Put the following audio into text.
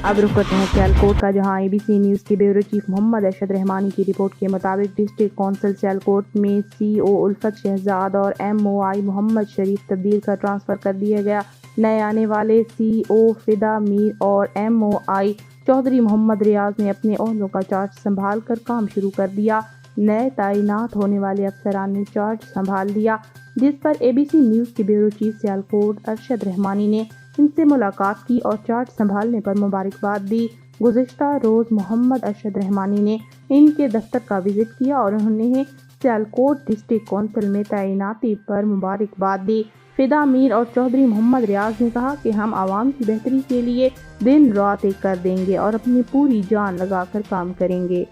اب رخ کرتے ہیں سیالکوٹ کا، جہاں ABC نیوز کے بیورو چیف محمد ارشد رحمانی کی رپورٹ کے مطابق ڈسٹرکٹ کونسل سیالکوٹ میں CO الفت شہزاد اور MOI محمد شریف تبدیل کر ٹرانسفر کر دیا گیا۔ نئے آنے والے CO فدا میر اور MOI چودھری محمد ریاض نے اپنے عہدوں کا چارج سنبھال کر کام شروع کر دیا۔ نئے تعینات ہونے والے افسران نے چارج سنبھال لیا، جس پر ABC نیوز کے بیورو چیف سیالکوٹ ارشد رحمانی نے ان سے ملاقات کی اور چارج سنبھالنے پر مبارکباد دی۔ گزشتہ روز محمد ارشد رحمانی نے ان کے دفتر کا وزٹ کیا اور انہیں سیالکوٹ ڈسٹرکٹ کونسل میں تعیناتی پر مبارکباد دی۔ فدا میر اور چودھری محمد ریاض نے کہا کہ ہم عوام کی بہتری کے لیے دن رات ایک کر دیں گے اور اپنی پوری جان لگا کر کام کریں گے۔